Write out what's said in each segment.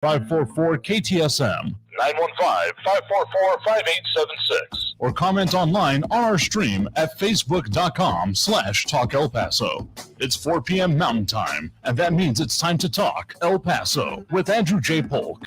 544 KTSM 915-544-5876 or comment online on our stream at facebook.com/Talk El Paso. It's 4 p.m. Mountain Time, and that means it's time to talk El Paso with Andrew J. Polk.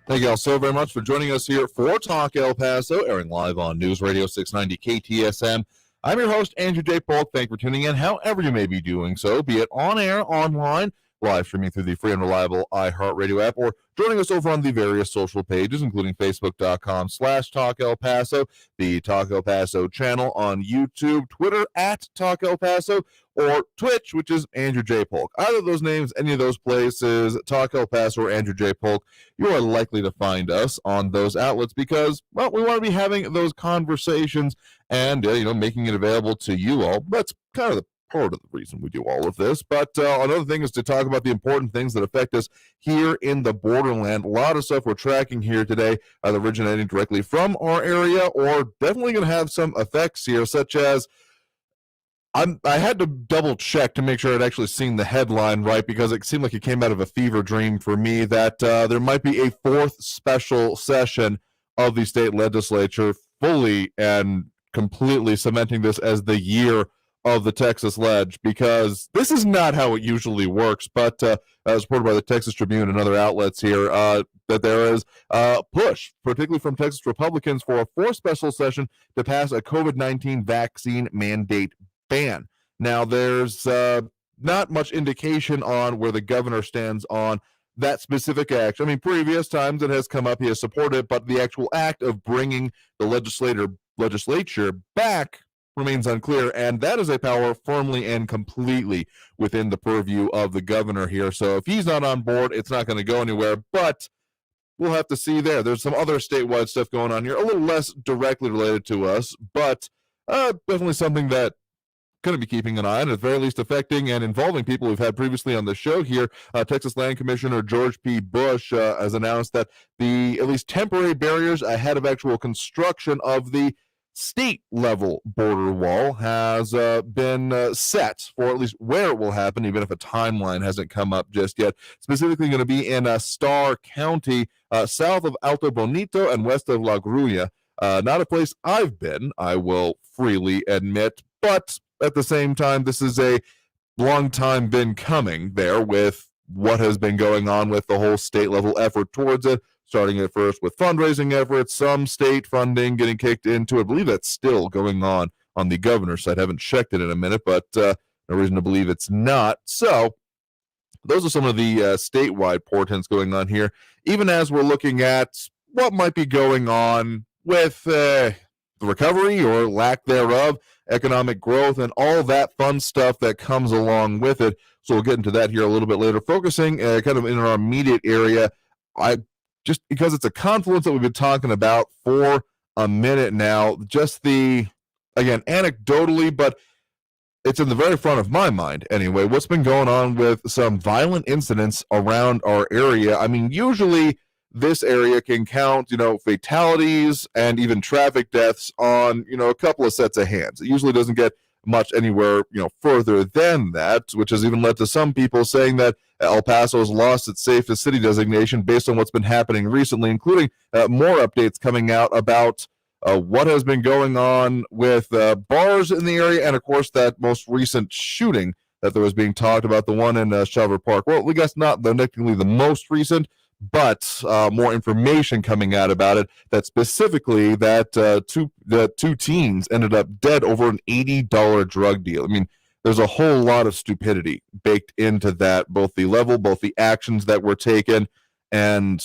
Thank you all so very much for joining us here for Talk El Paso, airing live on News Radio 690 KTSM. I'm your host, Andrew J. Polk. Thank you for tuning in, however you may be doing so, be it on air, online, live streaming through the free and reliable iHeartRadio app, or joining us over on the various social pages, including facebook.com/Talk El Paso, the Talk El Paso channel on YouTube, Twitter at Talk El Paso, or Twitch, which is Andrew J. Polk. Either of those names, any of those places, Talk El Paso or Andrew J. Polk, you are likely to find us on those outlets because, well, we want to be having those conversations and, making it available to you all. That's kind of the part of the reason we do all of this. But another thing is to talk about the important things that affect us here in the borderland. A lot of stuff we're tracking here today, originating directly from our area, or definitely going to have some effects here, such as I had to double check to make sure I'd actually seen the headline right, because it seemed like it came out of a fever dream for me that there might be a fourth special session of the state legislature, fully and completely cementing this as the year of the Texas Ledge, because this is not how it usually works. But as reported by the Texas Tribune and other outlets here, that there is a push, particularly from Texas Republicans, for a fourth special session to pass a COVID-19 vaccine mandate ban. Now, there's not much indication on where the governor stands on that specific act. I mean, previous times it has come up, he has supported it, but the actual act of bringing the legislature back remains unclear, and that is a power firmly and completely within the purview of the governor here. So if he's not on board, it's not going to go anywhere, but we'll have to see there. There's some other statewide stuff going on here, a little less directly related to us, but definitely something that going to be keeping an eye on, at the very least affecting and involving people we've had previously on the show here. Texas Land Commissioner George P. Bush has announced that the at least temporary barriers ahead of actual construction of the state-level border wall has been set for at least where it will happen, even if a timeline hasn't come up just yet. Specifically going to be in Starr County, south of Alto Bonito and west of La Grulla. Not a place I've been, I will freely admit, but at the same time, this is a long time been coming there with what has been going on with the whole state-level effort towards it, starting at first with fundraising efforts, some state funding getting kicked into it. I believe that's still going on the governor's side. I haven't checked it in a minute, but no reason to believe it's not. So those are some of the statewide portents going on here, even as we're looking at what might be going on with the recovery or lack thereof, economic growth, and all that fun stuff that comes along with it. So we'll get into that here a little bit later, focusing kind of in our immediate area. Just because it's a confluence that we've been talking about for a minute now, just again, anecdotally, but it's in the very front of my mind anyway, what's been going on with some violent incidents around our area. I mean, usually this area can count, fatalities and even traffic deaths on, a couple of sets of hands. It usually doesn't get much anywhere, further than that, which has even led to some people saying that El Paso has lost its safest city designation based on what's been happening recently, including more updates coming out about what has been going on with bars in the area, and of course that most recent shooting that there was being talked about, the one in Shelver Park. Well, we guess not technically the most recent, but more information coming out about it, that specifically that two teens ended up dead over an $80 drug deal. I mean, there's a whole lot of stupidity baked into that, both the actions that were taken and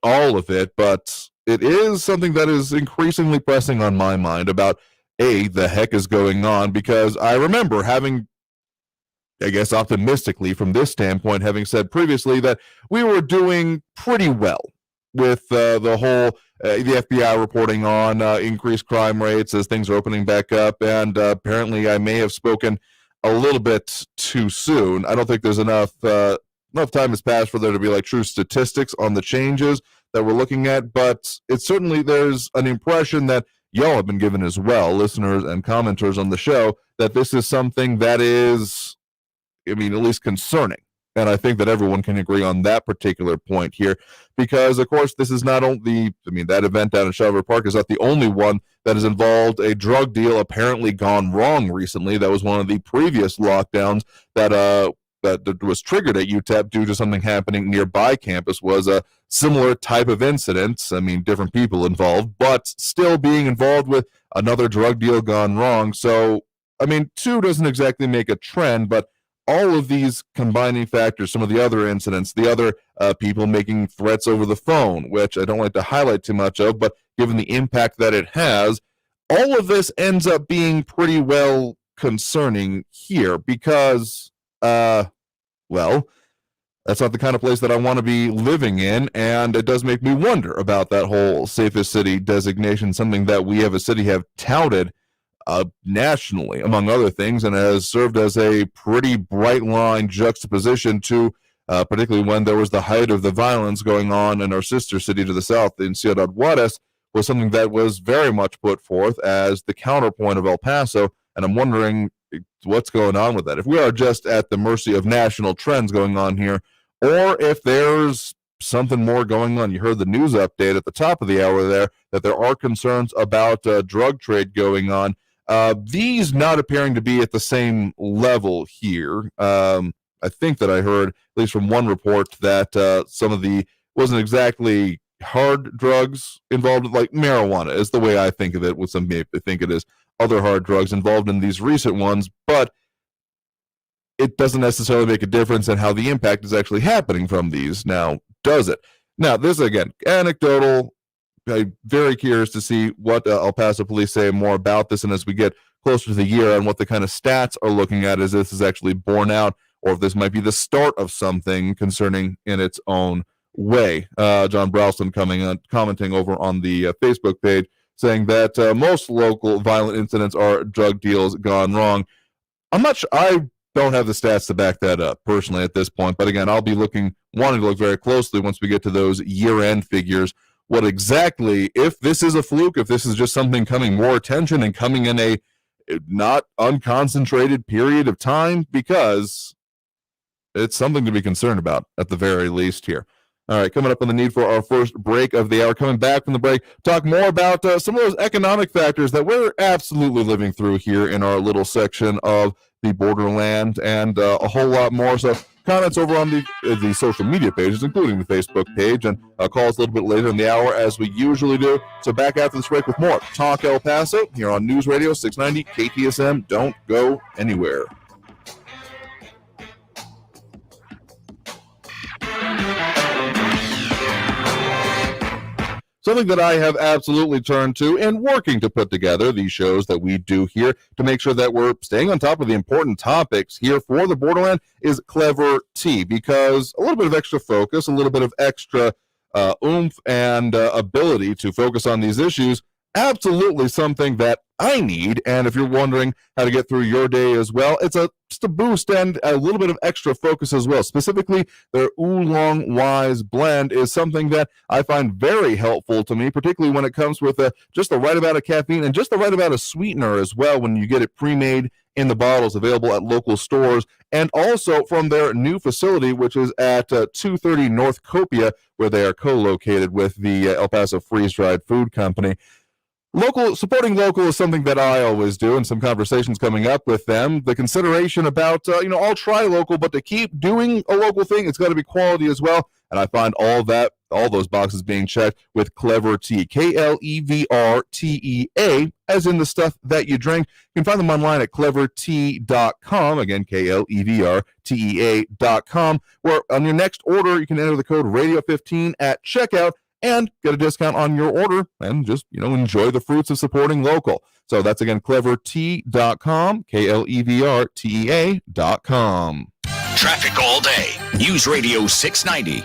all of it, but it is something that is increasingly pressing on my mind about, the heck is going on, because I remember having, I guess optimistically from this standpoint, having said previously that we were doing pretty well with the whole, the FBI reporting on increased crime rates as things are opening back up, and apparently I may have spoken a little bit too soon. I don't think there's enough time has passed for there to be like true statistics on the changes that we're looking at, but it's certainly, there's an impression that y'all have been given as well, listeners and commenters on the show, that this is something that is, I mean, at least concerning And I think that everyone can agree on that particular point here, because, of course, this is not only, that event down in Shelby Park is not the only one that has involved a drug deal apparently gone wrong recently. That was one of the previous lockdowns that was triggered at UTEP due to something happening nearby campus, was a similar type of incident. Different people involved, but still being involved with another drug deal gone wrong. So, two doesn't exactly make a trend, but all of these combining factors, some of the other incidents, the other people making threats over the phone, which I don't like to highlight too much of, but given the impact that it has, all of this ends up being pretty well concerning here because, that's not the kind of place that I want to be living in, and it does make me wonder about that whole safest city designation, something that we as a city have touted nationally, among other things, and has served as a pretty bright line juxtaposition to particularly when there was the height of the violence going on in our sister city to the south in Ciudad Juarez, was something that was very much put forth as the counterpoint of El Paso, and I'm wondering what's going on with that. If we are just at the mercy of national trends going on here, or if there's something more going on. You heard the news update at the top of the hour there, that there are concerns about drug trade going on. These not appearing to be at the same level here. I think that I heard, at least from one report, that some of the wasn't exactly hard drugs involved, like marijuana is the way I think of it, with some people think it is other hard drugs involved in these recent ones, but it doesn't necessarily make a difference in how the impact is actually happening from these. Now, does it? Now, this, again, anecdotal. I'm very curious to see what El Paso police say more about this, and as we get closer to the year and what the kind of stats are looking at, as this is actually borne out, or if this might be the start of something concerning in its own way. John Browston commenting over on the Facebook page, saying that most local violent incidents are drug deals gone wrong. I don't have the stats to back that up personally at this point, but again, I'll be wanting to look very closely once we get to those year-end figures. What exactly, if this is a fluke, if this is just something coming more attention and coming in a not unconcentrated period of time, because it's something to be concerned about at the very least here. All right, coming up on the need for our first break of the hour. Coming back from the break, talk more about some of those economic factors that we're absolutely living through here in our little section of the borderland, and a whole lot more. So comments over on the social media pages, including the Facebook page, and call us a little bit later in the hour as we usually do. So back after this break with more Talk El Paso here on News Radio 690 KTSM. Don't go anywhere. Something that I have absolutely turned to in working to put together these shows that we do here to make sure that we're staying on top of the important topics here for the borderland is Clever Tea, because a little bit of extra focus, a little bit of extra oomph and ability to focus on these issues, absolutely something that I need. And if you're wondering how to get through your day as well, it's just a boost and a little bit of extra focus as well. Specifically, their Oolong Wise blend is something that I find very helpful to me, particularly when it comes with just the right amount of caffeine and just the right amount of sweetener as well when you get it pre-made in the bottles available at local stores, and also from their new facility, which is at 230 North Copia, where they are co-located with the El Paso Freeze-Dried Food Company. Supporting local is something that I always do, and some conversations coming up with them. The consideration about, I'll try local, but to keep doing a local thing, it's got to be quality as well. And I find all those boxes being checked with Clever Tea, KLEVRTEA, as in the stuff that you drink. You can find them online at clevertea.com. Again, KLEVRTEA.com, where on your next order, you can enter the code Radio15 at checkout and get a discount on your order, and just, enjoy the fruits of supporting local. So that's, again, clevertea.com, KLEVRTEA.com. Traffic all day. News Radio 690.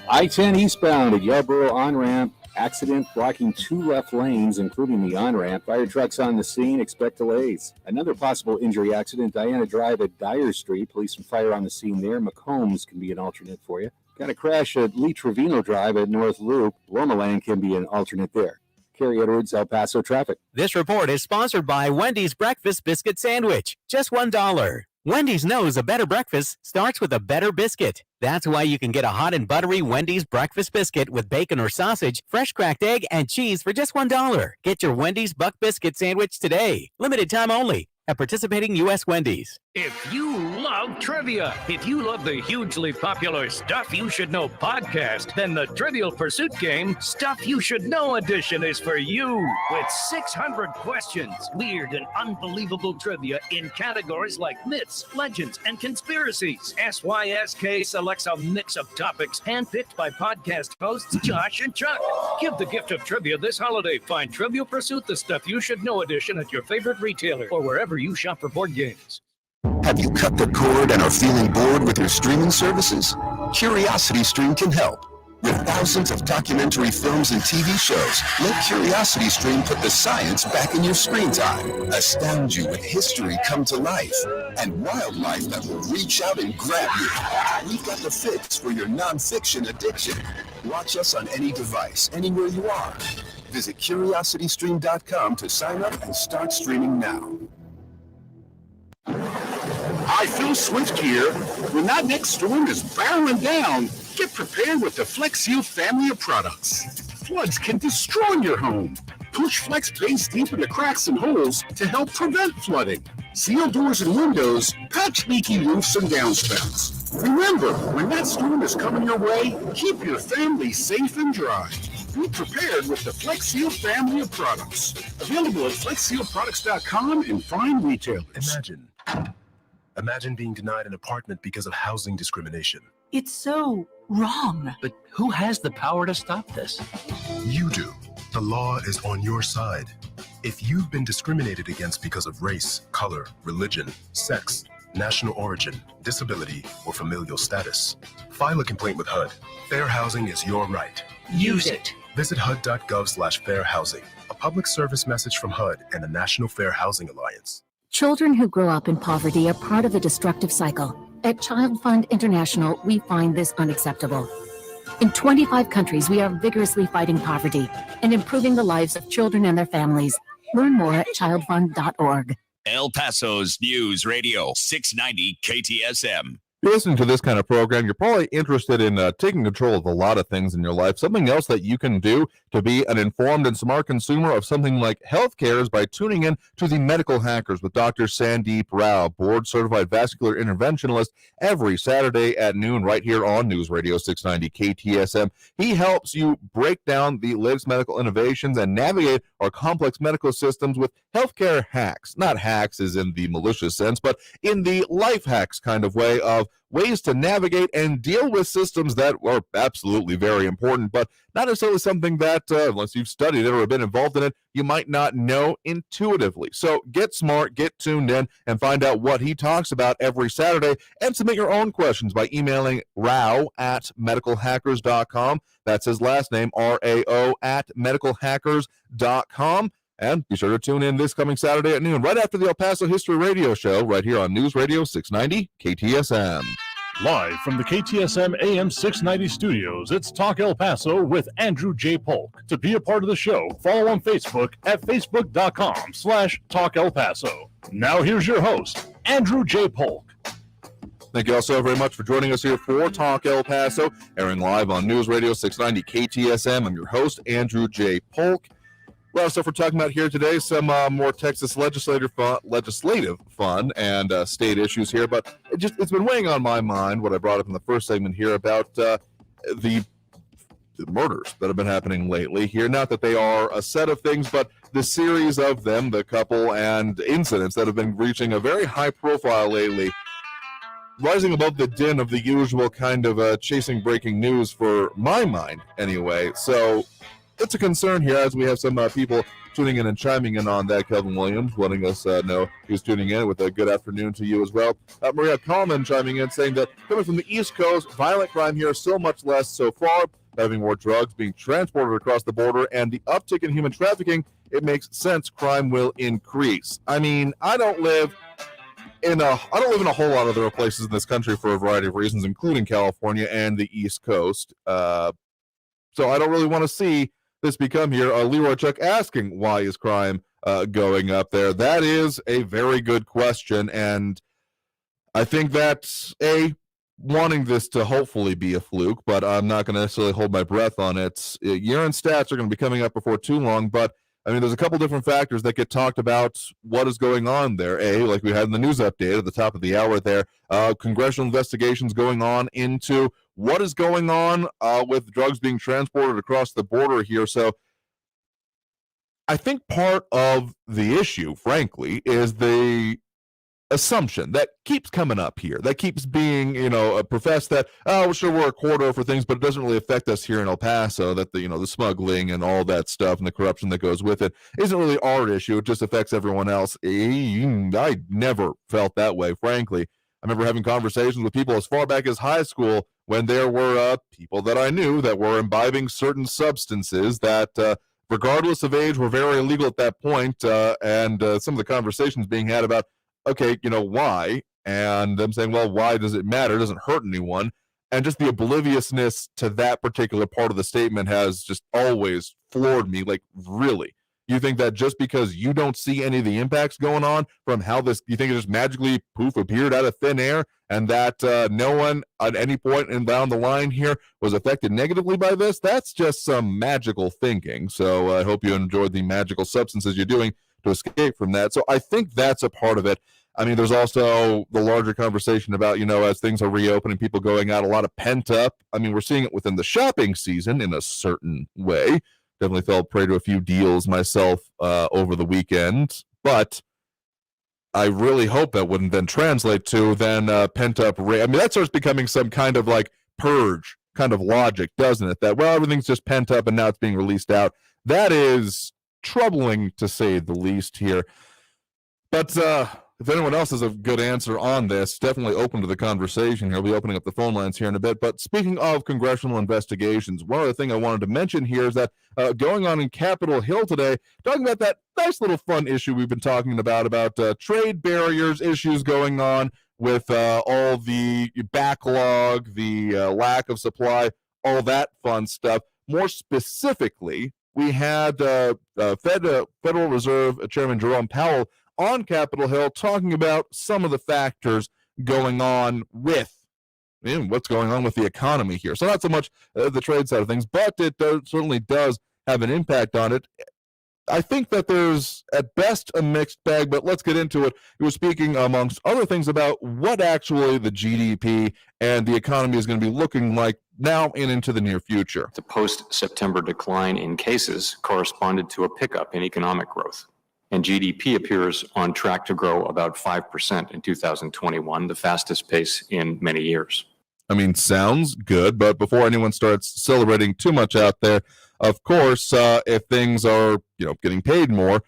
I-10 eastbound at Yarborough on-ramp. Accident blocking 2 left lanes, including the on-ramp. Fire trucks on the scene. Expect delays. Another possible injury accident, Diana Drive at Dyer Street. Police and fire on the scene there. McCombs can be an alternate for you. Got a crash at Lee Trevino Drive at North Loop. Lomaland can be an alternate there. Kerry Edwards, El Paso traffic. This report is sponsored by Wendy's Breakfast Biscuit Sandwich. Just $1. Wendy's knows a better breakfast starts with a better biscuit. That's why you can get a hot and buttery Wendy's breakfast biscuit with bacon or sausage, fresh cracked egg, and cheese for just $1. Get your Wendy's Buck Biscuit sandwich today. Limited time only at participating U.S. Wendy's. If you love trivia, if you love the hugely popular Stuff You Should Know podcast, then the Trivial Pursuit game, Stuff You Should Know edition, is for you. With 600 questions, weird and unbelievable trivia in categories like myths, legends, and conspiracies. SYSK selects a mix of topics handpicked by podcast hosts Josh and Chuck. Give the gift of trivia this holiday. Find Trivial Pursuit, the Stuff You Should Know edition at your favorite retailer or wherever you shop for board games. Have you cut the cord and are feeling bored with your streaming services? CuriosityStream can help. With thousands of documentary films and TV shows, let CuriosityStream put the science back in your screen time. Astound you with history come to life and wildlife that will reach out and grab you. We've got the fix for your nonfiction addiction. Watch us on any device, anywhere you are. Visit CuriosityStream.com to sign up and start streaming now. Hi, Phil Swift here. When that next storm is barreling down, get prepared with the Flex Seal family of products. Floods can destroy your home. Push Flex base deep into cracks and holes to help prevent flooding. Seal doors and windows, patch leaky roofs and downspouts. Remember, when that storm is coming your way, keep your family safe and dry. Be prepared with the Flex Seal family of products. Available at FlexSealProducts.com and fine retailers. Imagine being denied an apartment because of housing discrimination. It's so wrong. But who has the power to stop this? You do. The law is on your side. If you've been discriminated against because of race, color, religion, sex, national origin, disability, or familial status, file a complaint with HUD. Fair housing is your right. Use it. Visit HUD.gov/fairhousing, a public service message from HUD and the National Fair Housing Alliance. Children who grow up in poverty are part of a destructive cycle. At Child Fund International, we find this unacceptable. In 25 countries, we are vigorously fighting poverty and improving the lives of children and their families. Learn more at childfund.org. El Paso's News Radio 690 KTSM. If you're listening to this kind of program, you're probably interested in taking control of a lot of things in your life. Something else that you can do to be an informed and smart consumer of something like healthcare is by tuning in to the Medical Hackers with Dr. Sandeep Rao, board-certified vascular interventionalist, every Saturday at noon right here on News Radio 690 KTSM. He helps you break down the latest medical innovations and navigate our complex medical systems with healthcare hacks. Not hacks as in the malicious sense, but in the life hacks kind of way of ways to navigate and deal with systems that are absolutely very important, but not necessarily something that, unless you've studied it or been involved in it, you might not know intuitively. So get smart, get tuned in, and find out what he talks about every Saturday, and submit your own questions by emailing Rao at medicalhackers.com. That's his last name, RAO at medicalhackers.com. And be sure to tune in this coming Saturday at noon, right after the El Paso History Radio Show, right here on News Radio 690 KTSM. Live from the KTSM AM 690 studios, it's Talk El Paso with Andrew J. Polk. To be a part of the show, follow on Facebook at facebook.com/Talk El Paso. Now here's your host, Andrew J. Polk. Thank you all so very much for joining us here for Talk El Paso, airing live on News Radio 690 KTSM. I'm your host, Andrew J. Polk. A lot of stuff we're talking about here today, some more Texas legislative fun and state issues here, but it's been weighing on my mind what I brought up in the first segment here about the murders that have been happening lately here. Not that they are a set of things, but the series of them, the couple and incidents that have been reaching a very high profile lately, rising above the din of the usual kind of chasing breaking news for my mind anyway. So it's a concern here as we have some people tuning in and chiming in on that. Kelvin Williams letting us know he's tuning in with a good afternoon to you as well. Maria Coleman chiming in saying that coming from the East Coast, violent crime here is so much less so far, having more drugs being transported across the border and the uptick in human trafficking, it makes sense crime will increase. I mean, I don't live in a whole lot of other places in this country for a variety of reasons, including California and the East Coast. So I don't really want to see this become here. Leroy Chuck asking, why is crime going up there? That is a very good question, and I think that's wanting this to hopefully be a fluke, but I'm not going to necessarily hold my breath on it. Year-end stats are going to be coming up before too long, but I mean, there's a couple different factors that get talked about what is going on there. Like we had in the news update at the top of the hour there, congressional investigations going on into what is going on with drugs being transported across the border here. So I think part of the issue, frankly, is the assumption that keeps coming up here, that keeps being, professed that, oh, sure, we're a corridor for things, but it doesn't really affect us here in El Paso, that the smuggling and all that stuff and the corruption that goes with it isn't really our issue. It just affects everyone else. I never felt that way, frankly. I remember having conversations with people as far back as high school when there were people that I knew that were imbibing certain substances that, regardless of age, were very illegal at that point, and some of the conversations being had about, okay, why? And them saying, well, why does it matter? It doesn't hurt anyone. And just the obliviousness to that particular part of the statement has just always floored me. Like, really? You think that just because you don't see any of the impacts going on from how this, you think it just magically poof appeared out of thin air, and that no one at any point in down the line here was affected negatively by this? That's just some magical thinking. So I hope you enjoyed the magical substances you're doing to escape from that. So I think that's a part of it. I mean, there's also the larger conversation about, as things are reopening, people going out, a lot of pent up. I mean, we're seeing it within the shopping season in a certain way. Definitely fell prey to a few deals myself over the weekend, but I really hope that wouldn't then translate to then pent up rate. I mean, that starts becoming some kind of like purge kind of logic, doesn't it? That, well, everything's just pent up and now it's being released out. That is troubling to say the least here. But if anyone else has a good answer on this, definitely open to the conversation here. We'll be opening up the phone lines here in a bit. But speaking of congressional investigations, one other thing I wanted to mention here is that going on in Capitol Hill today, talking about that nice little fun issue we've been talking about trade barriers, issues going on with all the backlog, the lack of supply, all that fun stuff. More specifically, we had Federal Reserve Chairman Jerome Powell on Capitol Hill talking about some of the factors going on with what's going on with the economy here. So not so much the trade side of things, but it certainly does have an impact on it. I think that there's at best a mixed bag, but let's get into it. He was speaking, amongst other things, about what actually the GDP and the economy is going to be looking like now and into the near future. The post-September decline in cases corresponded to a pickup in economic growth, and GDP appears on track to grow about 5% in 2021, the fastest pace in many years. I mean, sounds good, but before anyone starts celebrating too much out there, of course, if things are, getting paid more,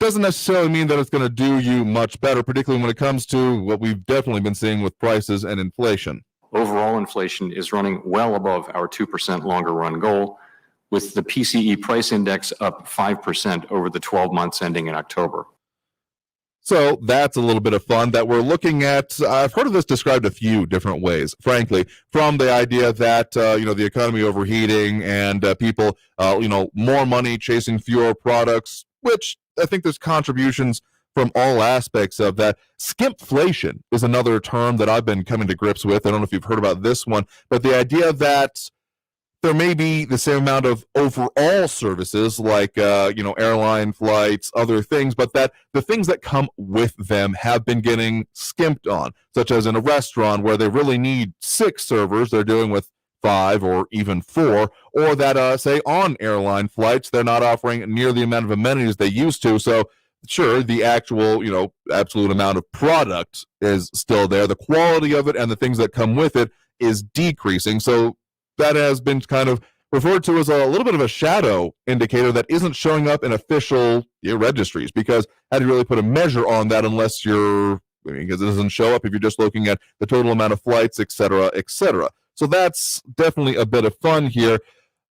doesn't necessarily mean that it's going to do you much better, particularly when it comes to what we've definitely been seeing with prices and inflation. Overall inflation is running well above our 2% longer run goal, with the PCE price index up 5% over the 12 months ending in October. So that's a little bit of fun that we're looking at. I've heard of this described a few different ways, frankly, from the idea that, the economy overheating and people, more money chasing fewer products, which I think there's contributions from all aspects of that. Skimpflation is another term that I've been coming to grips with. I don't know if you've heard about this one, but the idea that there may be the same amount of overall services like, airline flights, other things, but that the things that come with them have been getting skimped on, such as in a restaurant where they really need 6 servers, they're doing with 5 or even 4, or that, say, on airline flights, they're not offering near the amount of amenities they used to. So, sure, the actual, absolute amount of product is still there. The quality of it and the things that come with it is decreasing. So, that has been kind of referred to as a little bit of a shadow indicator that isn't showing up in official registries, because how do you really put a measure on that unless because it doesn't show up if you're just looking at the total amount of flights, et cetera, et cetera. So that's definitely a bit of fun here.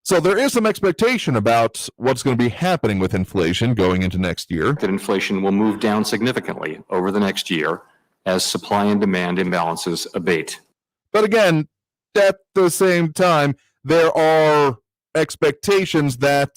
So there is some expectation about what's going to be happening with inflation going into next year. That inflation will move down significantly over the next year as supply and demand imbalances abate. But again, at the same time, there are expectations that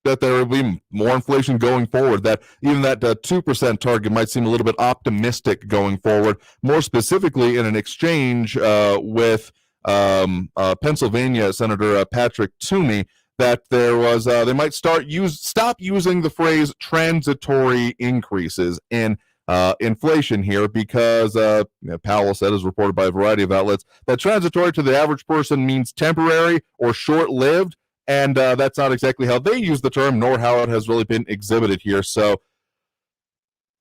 that there will be more inflation going forward, that even that 2% target might seem a little bit optimistic going forward, more specifically in an exchange with Pennsylvania Senator Patrick Toomey, that there was they might stop using the phrase transitory increases in inflation here, because Powell said, as reported by a variety of outlets, that transitory to the average person means temporary or short-lived, and that's not exactly how they use the term, nor how it has really been exhibited here. So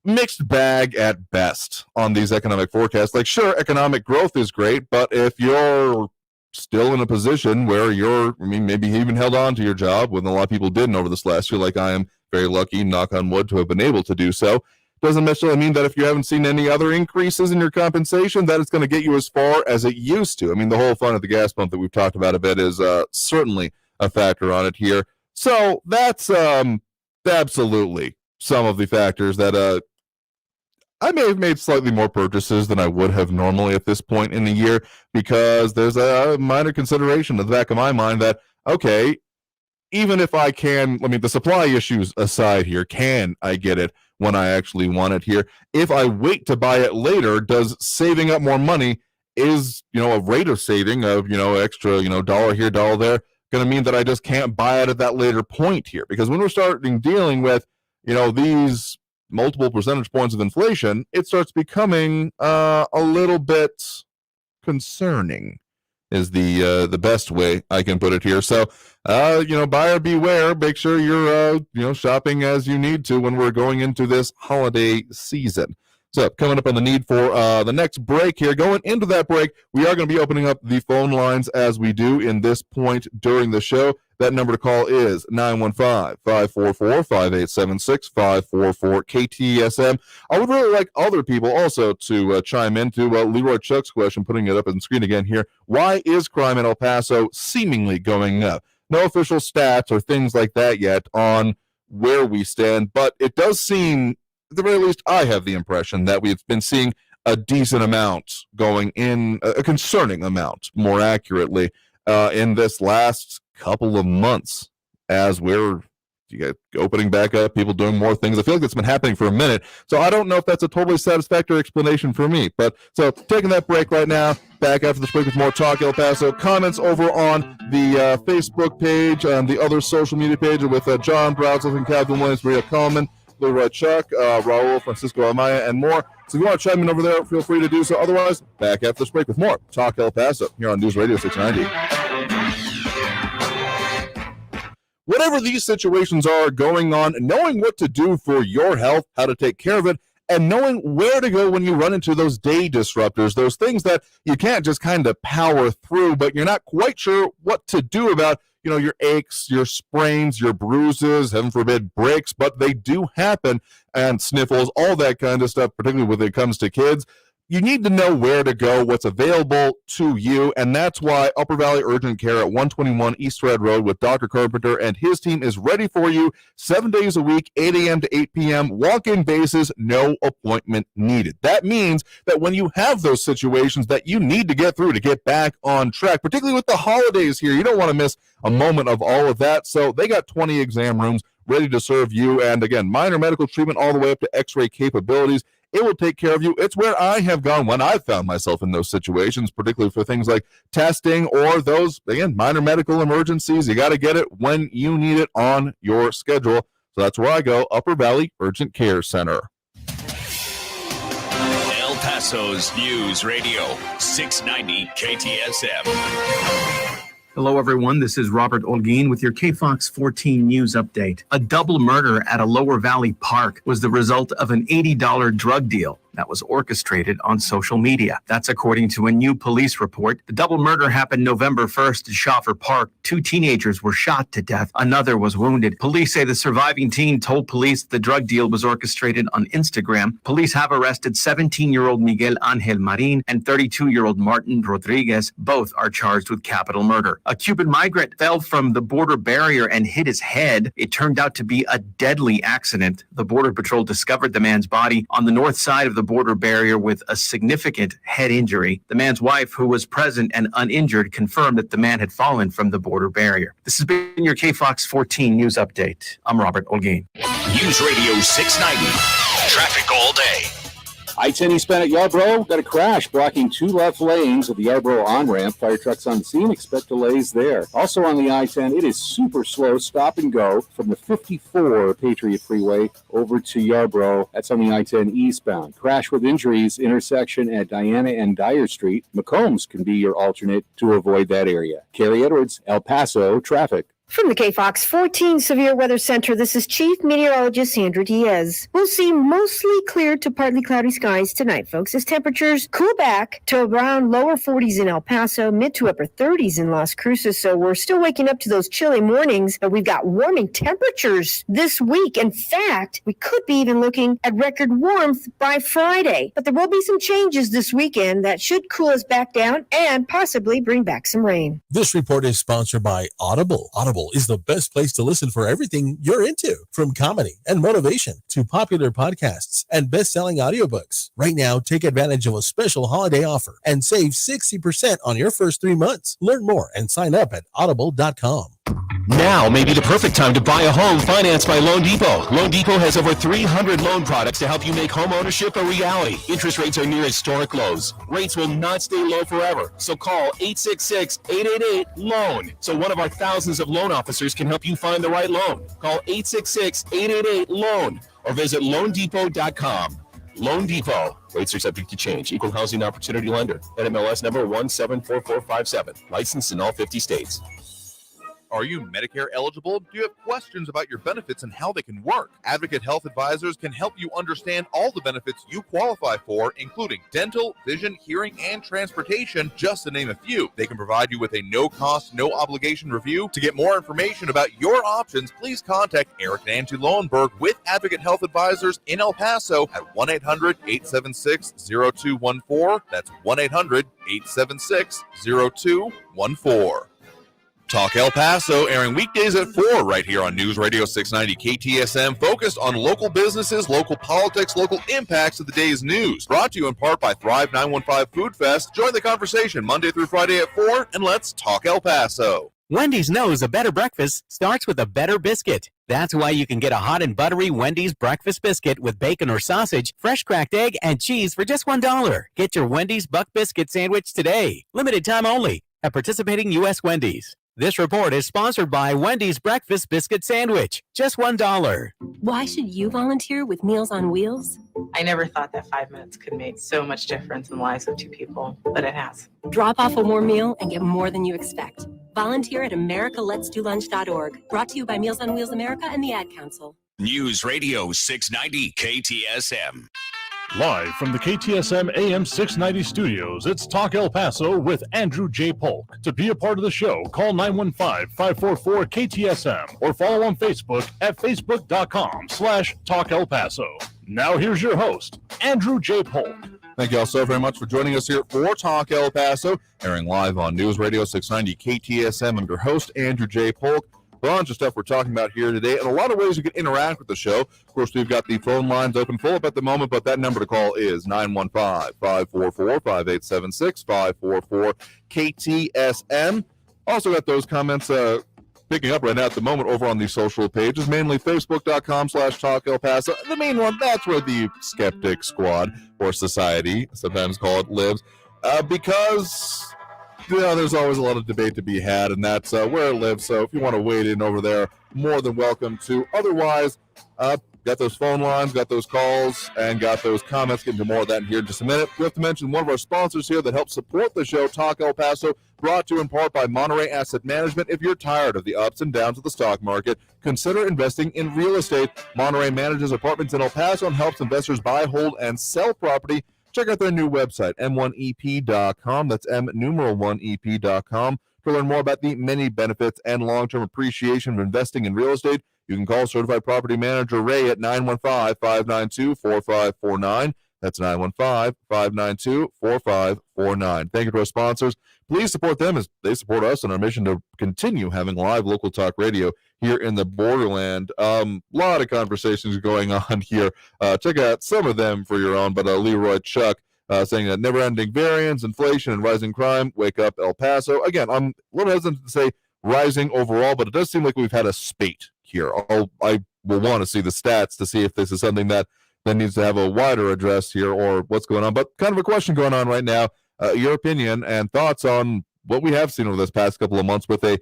mixed bag at best on these economic forecasts. Like, sure, economic growth is great, but if you're still in a position where maybe even held on to your job, when a lot of people didn't over this last year, like I am very lucky, knock on wood, to have been able to do so, doesn't necessarily mean that if you haven't seen any other increases in your compensation, that it's going to get you as far as it used to. I mean, the whole fun at the gas pump that we've talked about a bit is certainly a factor on it here. So that's absolutely some of the factors that I may have made slightly more purchases than I would have normally at this point in the year, because there's a minor consideration in the back of my mind that, okay, even if I can, the supply issues aside here, can I get it when I actually want it here? If I wait to buy it later, does saving up more money, is, a rate of saving of, extra, dollar here, dollar there, going to mean that I just can't buy it at that later point here? Because when we're starting dealing with, these multiple percentage points of inflation, it starts becoming a little bit concerning, is the best way I can put it here. So, buyer beware. Make sure you're, shopping as you need to when we're going into this holiday season. So, coming up on the need for the next break here, going into that break, we are going to be opening up the phone lines as we do in this point during the show. That number to call is 915-544-5876, 544-KTSM. I would really like other people also to chime into Leroy Chuck's question, putting it up on the screen again here. Why is crime in El Paso seemingly going up? No official stats or things like that yet on where we stand, but it does seem, at the very least, I have the impression that we've been seeing a decent amount going in, a concerning amount, more accurately, in this last couple of months, as we're opening back up, people doing more things. I feel like it's been happening for a minute, so I don't know if that's a totally satisfactory explanation for me. But so taking that break right now, back after this break with more Talk El Paso. Comments over on the Facebook page, on the other social media page with John Broudsworth and Calvin Williams, Maria Coleman, Leroy Chuck, Raul, Francisco Amaya, and more. So if you want to chime in over there, feel free to do so. Otherwise, back after this break with more Talk El Paso here on News Radio 690. Whatever these situations are going on, knowing what to do for your health, how to take care of it, and knowing where to go when you run into those day disruptors, those things that you can't just kind of power through, but you're not quite sure what to do about, your aches, your sprains, your bruises, heaven forbid, breaks, but they do happen, and sniffles, all that kind of stuff, particularly when it comes to kids. You need to know where to go, what's available to you, and that's why Upper Valley Urgent Care at 121 East Red Road with Dr. Carpenter and his team is ready for you 7 days a week, 8 a.m. to 8 p.m., walk-in basis, no appointment needed. That means that when you have those situations that you need to get through to get back on track, particularly with the holidays here, you don't want to miss a moment of all of that. So they got 20 exam rooms ready to serve you, and again, minor medical treatment all the way up to x-ray capabilities. It will take care of you. It's where I have gone when I've found myself in those situations, particularly for things like testing or those, again, minor medical emergencies. You got to get it when you need it on your schedule. So that's where I go, Upper Valley Urgent Care Center. El Paso's News Radio, 690 KTSM. Hello, everyone. This is Robert Olguin with your KFOX 14 News Update. A double murder at a Lower Valley park was the result of an $80 drug deal that was orchestrated on social media. That's according to a new police report. The double murder happened November 1st at Schoffer Park. 2 teenagers were shot to death. Another was wounded. Police say the surviving teen told police the drug deal was orchestrated on Instagram. Police have arrested 17-year-old Miguel Angel Marin and 32-year-old Martin Rodriguez. Both are charged with capital murder. A Cuban migrant fell from the border barrier and hit his head. It turned out to be a deadly accident. The Border Patrol discovered the man's body on the north side of the border barrier with a significant head injury. The man's wife, who was present and uninjured, confirmed that the man had fallen from the border barrier. This has been your KFOX 14 News Update. I'm Robert Olgain. News Radio 690. Traffic all day. I-10 eastbound at Yarborough got a crash blocking two left lanes of the Yarborough on-ramp. Fire trucks on the scene. Expect delays there. Also on the I-10, it is super slow stop and go from the 54 Patriot Freeway over to Yarborough. That's on the I-10 eastbound. Crash with injuries intersection at Diana and Dyer Street. McCombs can be your alternate to avoid that area. Carrie Edwards, El Paso traffic. From the KFOX 14 Severe Weather Center, this is Chief Meteorologist Sandra Diaz. We'll see mostly clear to partly cloudy skies tonight, folks, as temperatures cool back to around lower 40s in El Paso, mid to upper 30s in Las Cruces. So we're still waking up to those chilly mornings, but we've got warming temperatures this week. In fact, we could be even looking at record warmth by Friday. But there will be some changes this weekend that should cool us back down and possibly bring back some rain. This report is sponsored by Audible. Audible is the best place to listen for everything you're into, from comedy and motivation to popular podcasts and best-selling audiobooks. Right now, take advantage of a special holiday offer and save 60% on your first 3 months. Learn more and sign up at audible.com. Now may be the perfect time to buy a home financed by Loan Depot. Loan Depot has over 300 loan products to help you make home ownership a reality. Interest rates are near historic lows. Rates will not stay low forever. So call 866-888-LOAN so one of our thousands of loan officers can help you find the right loan. Call 866-888-LOAN or visit loandepot.com. Loan Depot. Rates are subject to change. Equal housing opportunity lender. NMLS number 174457. Licensed in all 50 states. Are you Medicare eligible? Do you have questions about your benefits and how they can work? Advocate Health Advisors can help you understand all the benefits you qualify for, including dental, vision, hearing, and transportation, just to name a few. They can provide you with a no-cost, no-obligation review. To get more information about your options, please contact Eric and Angie Lowenberg with Advocate Health Advisors in El Paso at 1-800-876-0214. That's 1-800-876-0214. Talk El Paso, airing weekdays at 4 right here on News Radio 690 KTSM, focused on local businesses, local politics, local impacts of the day's news. Brought to you in part by Thrive 915 Food Fest. Join the conversation Monday through Friday at 4, and let's talk El Paso. Wendy's knows a better breakfast starts with a better biscuit. That's why you can get a hot and buttery Wendy's breakfast biscuit with bacon or sausage, fresh cracked egg, and cheese for just $1. Get your Wendy's Buck Biscuit sandwich today. Limited time only at participating U.S. Wendy's. This report is sponsored by Wendy's Breakfast Biscuit Sandwich. Just $1. Why should you volunteer with Meals on Wheels? I never thought that 5 minutes could make so much difference in the lives of two people, but it has. Drop off a warm meal and get more than you expect. Volunteer at americaletsdolunch.org. Brought to you by Meals on Wheels America and the Ad Council. News Radio 690 KTSM. Live from the KTSM AM 690 studios, it's Talk El Paso with Andrew J. Polk. To be a part of the show, call 915-544-KTSM or follow on Facebook at facebook.com/Talk El Paso. Now here's your host, Andrew J. Polk. Thank you all so very much for joining us here for Talk El Paso, airing live on News Radio 690 KTSM. I'm your host, Andrew J. Polk. A bunch of stuff we're talking about here today, and a lot of ways you can interact with the show. Of course, we've got the phone lines open full up at the moment, but that number to call is 915-544-5876, 544-KTSM. Also got those comments picking up right now at the moment over on the social pages, mainly facebook.com/Talk El Paso. The main one, that's where the Skeptic Squad, or Society, sometimes called, lives, because... there's always a lot of debate to be had, and that's where it lives. So if you want to wade in over there, more than welcome to. Otherwise, got those phone lines, got those calls, and got those comments. Get into more of that here in just a minute. We have to mention one of our sponsors here that helps support the show, Talk El Paso, brought to you in part by Monterey Asset Management. If you're tired of the ups and downs of the stock market, consider investing in real estate. Monterey manages apartments in El Paso and helps investors buy, hold, and sell property. Check out their new website, m1ep.com. That's m1ep.com to learn more about the many benefits and long-term appreciation of investing in real estate. You can call Certified Property Manager Ray at 915-592-4549. That's 915-592-4549. Thank you to our sponsors. Please support them as they support us in our mission to continue having live local talk radio here in the borderland. Lot of conversations going on here. Check out some of them for your own, but Leroy Chuck saying that never-ending variance, inflation, and rising crime, wake up El Paso. Again, I'm a little hesitant to say rising overall, but it does seem like we've had a spate here. I will want to see the stats to see if this is something that needs to have a wider address here or what's going on. But kind of a question going on right now. Your opinion and thoughts on what we have seen over this past couple of months with at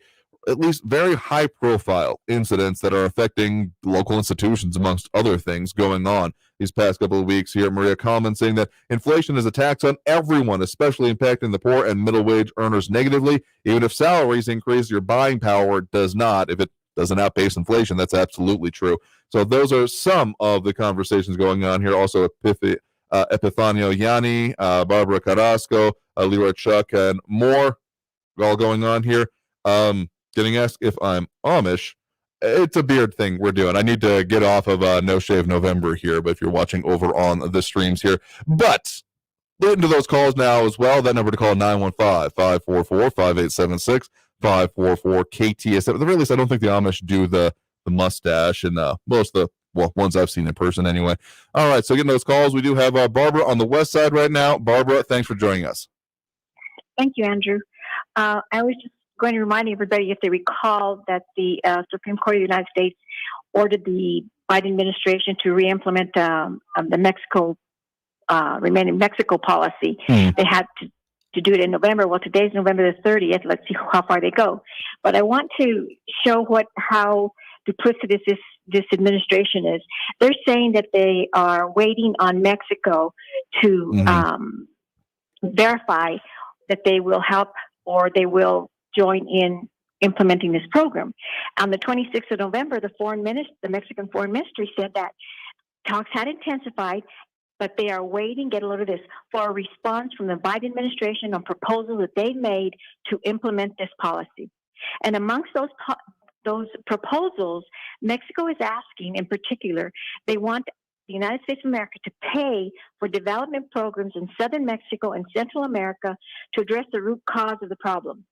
least very high-profile incidents that are affecting local institutions, amongst other things, going on these past couple of weeks here. Maria Kalman saying that inflation is a tax on everyone, especially impacting the poor and middle-wage earners negatively. Even if salaries increase, your buying power does not. If it doesn't outpace inflation, that's absolutely true. So those are some of the conversations going on here. Also, Epifanio Yanni, Barbara Carrasco, Leroy Chuck, and more all going on here. Getting asked if I'm Amish. It's a beard thing we're doing. I need to get off of No Shave November here, but if you're watching over on the streams here. But get into those calls now as well. That number to call 915-544-5876, 544-KTSM. At the very least, I don't think the Amish do the mustache and most of the ones I've seen in person anyway. All right, so getting those calls, we do have Barbara on the west side right now. Barbara, thanks for joining us. Thank you, Andrew. I was just going to remind everybody, if they recall, that the Supreme Court of the United States ordered the Biden administration to re-implement the remaining Mexico policy. They had to do it in November. Well, today's November the 30th. Let's see how far they go. But I want to show how duplicitous this administration is. They're saying that they are waiting on Mexico to verify that they will help or they will join in implementing this program. On the 26th of November, the Mexican Foreign Ministry said that talks had intensified, but they are waiting, get a load of this, for a response from the Biden administration on proposals that they made to implement this policy. And amongst those proposals, Mexico is asking, in particular, they want the United States of America to pay for development programs in southern Mexico and Central America to address the root cause of the problem.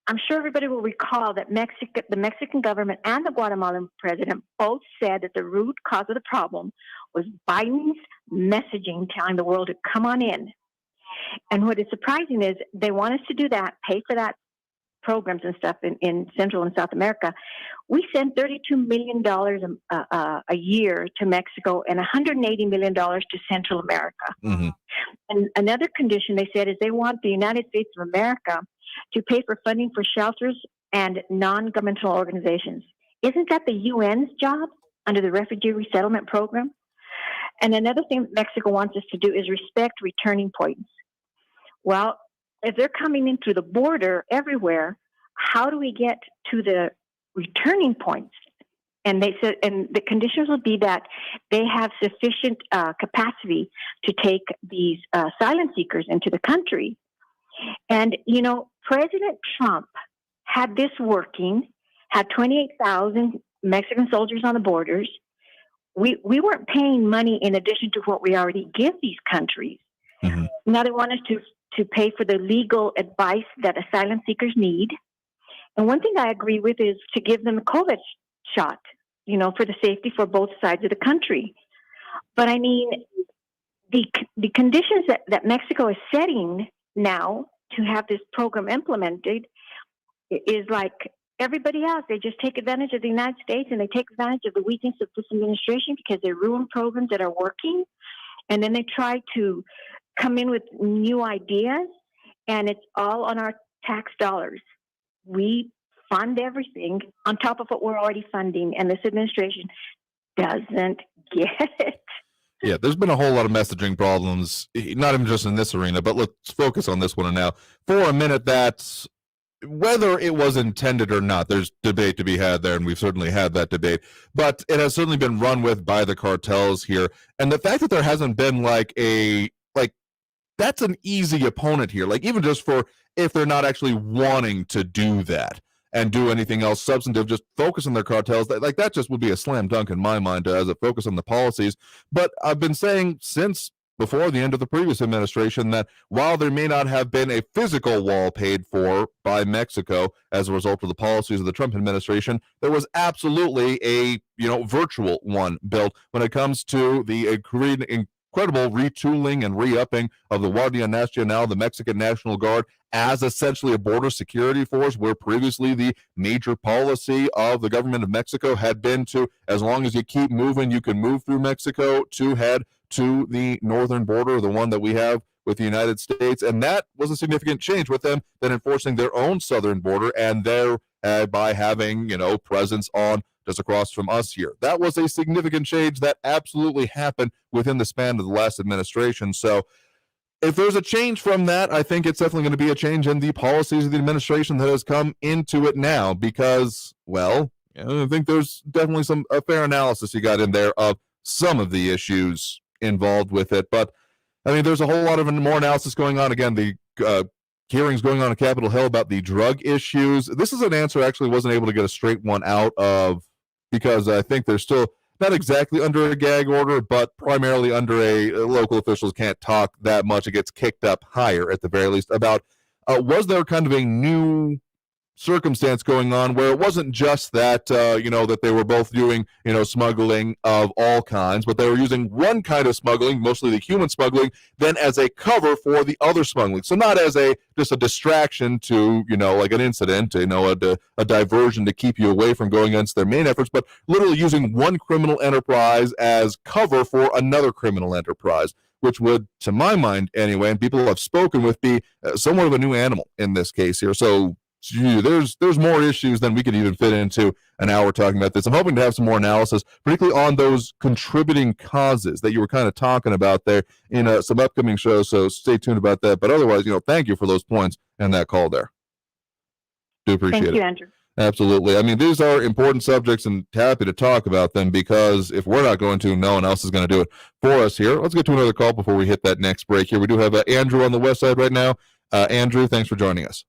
I'm sure everybody will recall that the Mexican government and the Guatemalan president both said that the root cause of the problem was Biden's messaging telling the world to come on in. And what is surprising is they want us to do that, pay for that programs and stuff in Central and South America. We send $32 million a year to Mexico and $180 million to Central America. And another condition they said is they want the United States of America to pay for funding for shelters and non-governmental organizations. Isn't that the UN's job under the Refugee Resettlement Program? And another thing Mexico wants us to do is respect returning points. Well, if they're coming in through the border everywhere, how do we get to the returning points? And they said, and the conditions will be that they have sufficient capacity to take these asylum seekers into the country. And, President Trump had this working, had 28,000 Mexican soldiers on the borders. We weren't paying money in addition to what we already give these countries. Now they want us to pay for the legal advice that asylum seekers need. And one thing I agree with is to give them a COVID shot, for the safety for both sides of the country. But I mean, the conditions that Mexico is setting now to have this program implemented is like everybody else. They just take advantage of the United States and they take advantage of the weakness of this administration because they ruin programs that are working. And then they try to come in with new ideas, and it's all on our tax dollars. We fund everything on top of what we're already funding, and this administration doesn't get it. Yeah, there's been a whole lot of messaging problems, not even just in this arena, but let's focus on this one now. For a minute, that's whether it was intended or not, there's debate to be had there, and we've certainly had that debate. But it has certainly been run with by the cartels here. And the fact that there hasn't been that's an easy opponent here. Even just for if they're not actually wanting to do that and do anything else substantive, just focus on their cartels. That just would be a slam dunk in my mind as a focus on the policies. But I've been saying since before the end of the previous administration that while there may not have been a physical wall paid for by Mexico as a result of the policies of the Trump administration, there was absolutely a virtual one built when it comes to the incredible retooling and re-upping of the Guardia Nacional, the Mexican National Guard, as essentially a border security force, where previously the major policy of the government of Mexico had been to, as long as you keep moving, you can move through Mexico to head to the northern border, the one that we have with the United States. And that was a significant change with them then enforcing their own southern border and by having, presence on just across from us here. That was a significant change that absolutely happened within the span of the last administration. So if there's a change from that, I think it's definitely going to be a change in the policies of the administration that has come into it now because, well, I think there's definitely a fair analysis you got in there of some of the issues involved with it. But, I mean, there's a whole lot of more analysis going on. Again, the hearings going on at Capitol Hill about the drug issues. This is an answer I actually wasn't able to get a straight one out of because I think they're still not exactly under a gag order, but primarily under local officials can't talk that much. It gets kicked up higher at the very least about was there kind of a new circumstance going on where it wasn't just that that they were both doing smuggling of all kinds, but they were using one kind of smuggling, mostly the human smuggling, then as a cover for the other smuggling. So not as just a distraction to like an incident, a diversion to keep you away from going against their main efforts, but literally using one criminal enterprise as cover for another criminal enterprise, which would, to my mind anyway, and people I've spoken with, be somewhat of a new animal in this case here. So there's more issues than we could even fit into an hour talking about this. I'm hoping to have some more analysis, particularly on those contributing causes that you were kind of talking about there in some upcoming shows, so stay tuned about that. But otherwise, thank you for those points and that call there. Do appreciate it. Thank you, Andrew. Absolutely. I mean, these are important subjects and happy to talk about them because if we're not going to, no one else is going to do it for us here. Let's get to another call before we hit that next break here. We do have Andrew on the west side right now. Andrew, thanks for joining us.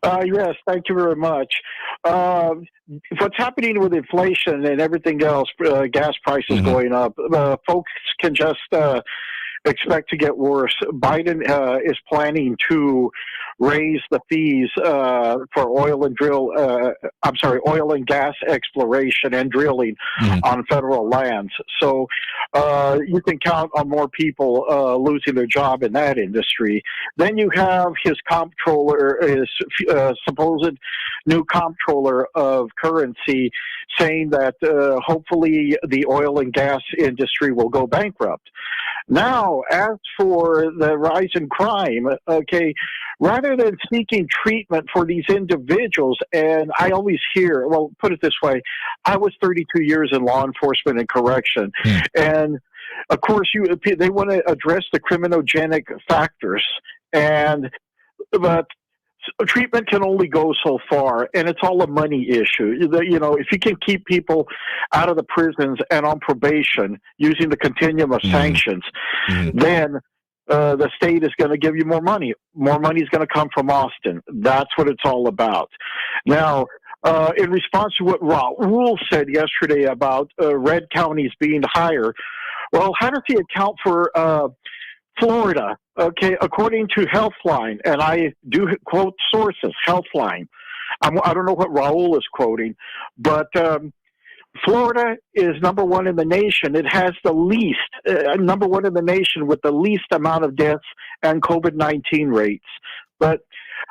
Yes, thank you very much. What's happening with inflation and everything else, gas prices going up, folks can just expect to get worse. Biden is planning to raise the fees for oil and gas exploration and drilling on federal lands. So you can count on more people losing their job in that industry. Then you have his supposed new comptroller of currency saying that hopefully the oil and gas industry will go bankrupt. Now, as for the rise in crime, rather than seeking treatment for these individuals, and I always hear, well, put it this way, I was 32 years in law enforcement and correction, and of course they want to address the criminogenic factors, but treatment can only go so far, and it's all a money issue. If you can keep people out of the prisons and on probation using the continuum of sanctions, then the state is going to give you more money. More money is going to come from Austin. That's what it's all about. Now, in response to what Raul said yesterday about red counties being higher, well, how does he account for Florida? According to Healthline, and I do quote sources, Healthline. I don't know what Raul is quoting, but Florida is number one in the nation. It has the least, number one in the nation with the least amount of deaths and COVID-19 rates. But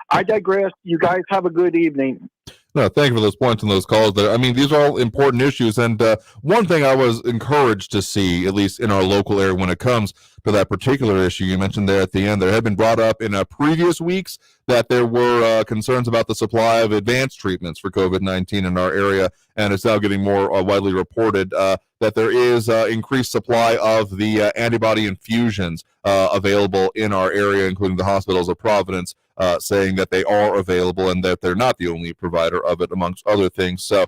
I digress. You guys have a good evening. No, thank you for those points and those calls there. I mean, these are all important issues. And one thing I was encouraged to see, at least in our local area, when it comes to that particular issue you mentioned there at the end, there had been brought up in previous weeks that there were concerns about the supply of advanced treatments for COVID-19 in our area. And it's now getting more widely reported that there is increased supply of the antibody infusions available in our area, including the hospitals of Providence, saying that they are available and that they're not the only provider of it, amongst other things. So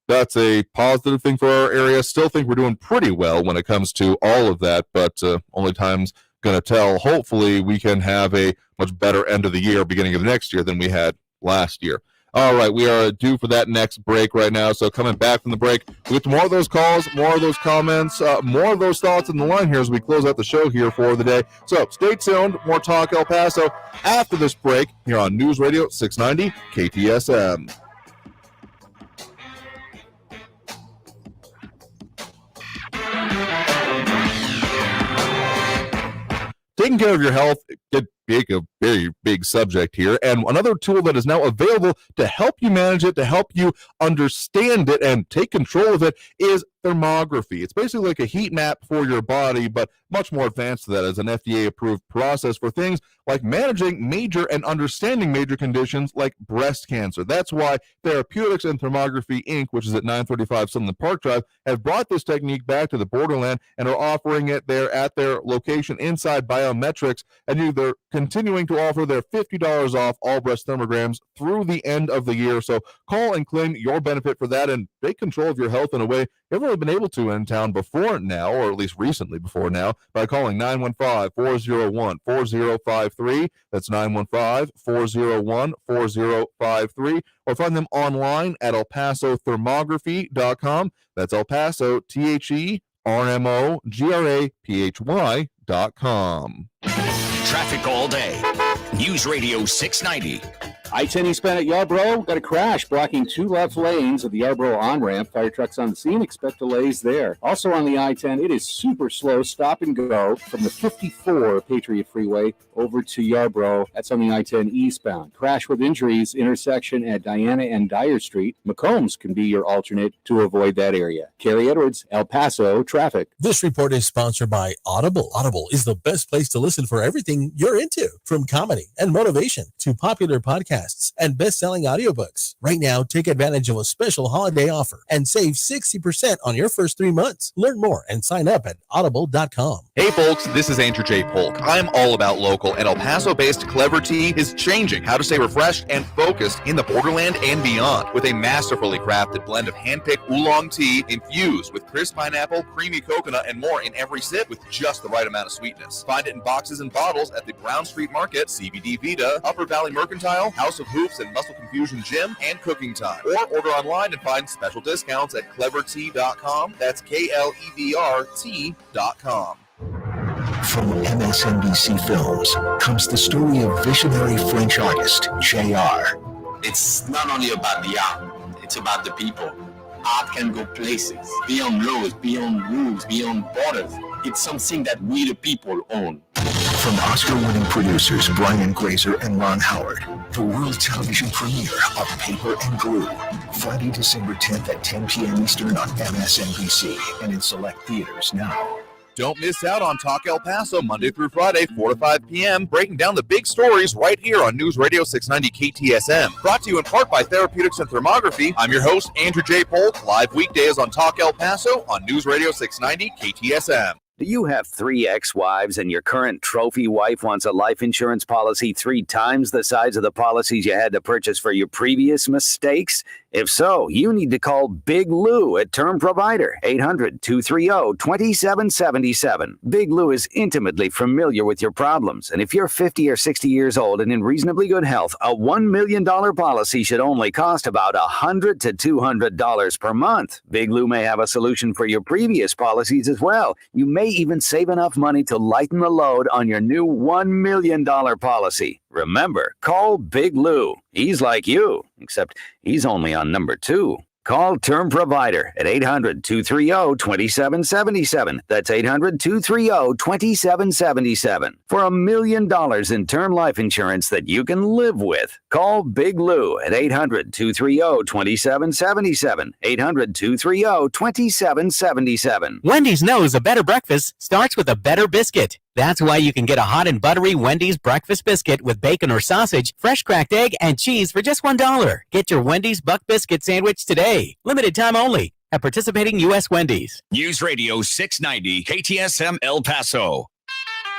that's a positive thing for our area. Still think we're doing pretty well when it comes to all of that, but only time's going to tell. Hopefully we can have a much better end of the year, beginning of the next year, than we had last year. All right, we are due for that next break right now. So coming back from the break, we get to more of those calls, more of those comments, more of those thoughts in the line here as we close out the show here for the day. So stay tuned. More Talk El Paso after this break here on News Radio 690 KTSM. Taking care of your health could be a very big subject here, and another tool that is now available to help you manage it, to help you understand it and take control of it is thermography. It's basically like a heat map for your body, but much more advanced than that as an FDA-approved process for things like managing major and understanding major conditions like breast cancer. That's why Therapeutics and Thermography, Inc., which is at 935 Sunland Park Drive, have brought this technique back to the borderland and are offering it there at their location inside Biometrics, and they're continuing to offer their $50 off all breast thermograms through the end of the year. So call and claim your benefit for that and take control of your health in a way you haven't really been able to in town before now, or at least recently before now, by calling 915-401-4053. That's 915-401-4053. Or find them online at elpasothermography.com. That's El Paso, TheRmography.com. Traffic all day. News Radio 690. I-10 eastbound at Yarborough got a crash blocking two left lanes of the Yarborough on-ramp. Fire trucks on the scene. Expect delays there. Also on the I-10, it is super slow. Stop and go from the 54 Patriot Freeway over to Yarborough. That's on the I-10 eastbound. Crash with injuries, intersection at Diana and Dyer Street. McCombs can be your alternate to avoid that area. Carrie Edwards, El Paso Traffic. This report is sponsored by Audible. Audible is the best place to listen for everything you're into, from comedy and motivation to popular podcasts and best-selling audiobooks. Right now, take advantage of a special holiday offer and save 60% on your first 3 months. Learn more and sign up at audible.com. Hey folks, this is Andrew J. Polk. I'm all about local, and El Paso-based Clever Tea is changing how to stay refreshed and focused in the borderland and beyond with a masterfully crafted blend of hand-picked oolong tea infused with crisp pineapple, creamy coconut, and more in every sip with just the right amount of sweetness. Find it in boxes and bottles at the Brown Street Market, CBD Vita, Upper Valley Mercantile, House of Hoops and Muscle Confusion Gym, and Cooking Time. Or order online and find special discounts at clevertea.com. That's KLEVRT.com. From MSNBC Films comes the story of visionary French artist J.R. It's not only about the art, it's about the people. Art can go places, beyond laws, beyond rules, beyond borders. It's something that we the people own. From Oscar-winning producers Brian Grazer and Ron Howard, the world television premiere of Paper and Glue, Friday, December 10th at 10 p.m. Eastern on MSNBC and in select theaters now. Don't miss out on Talk El Paso Monday through Friday, 4 to 5 p.m., breaking down the big stories right here on News Radio 690 KTSM. Brought to you in part by Therapeutics and Thermography. I'm your host, Andrew J. Polk, live weekdays on Talk El Paso on News Radio 690 KTSM. Do you have 3 ex-wives and your current trophy wife wants a life insurance policy 3 times the size of the policies you had to purchase for your previous mistakes? If so, you need to call Big Lou at Term Provider, 800-230-2777. Big Lou is intimately familiar with your problems, and if you're 50 or 60 years old and in reasonably good health, a $1 million policy should only cost about $100 to $200 per month. Big Lou may have a solution for your previous policies as well. You may even save enough money to lighten the load on your new $1 million policy. Remember, call Big Lou. He's like you, except he's only on number 2. Call Term Provider at 800-230-2777. That's 800-230-2777 for $1 million in term life insurance that you can live with. Call Big Lou at 800-230-2777. 800-230-2777. Wendy's knows a better breakfast starts with a better biscuit. That's why you can get a hot and buttery Wendy's breakfast biscuit with bacon or sausage, fresh cracked egg, and cheese for just $1. Get your Wendy's Buck Biscuit sandwich today. Limited time only at participating U.S. Wendy's. News Radio 690 KTSM El Paso.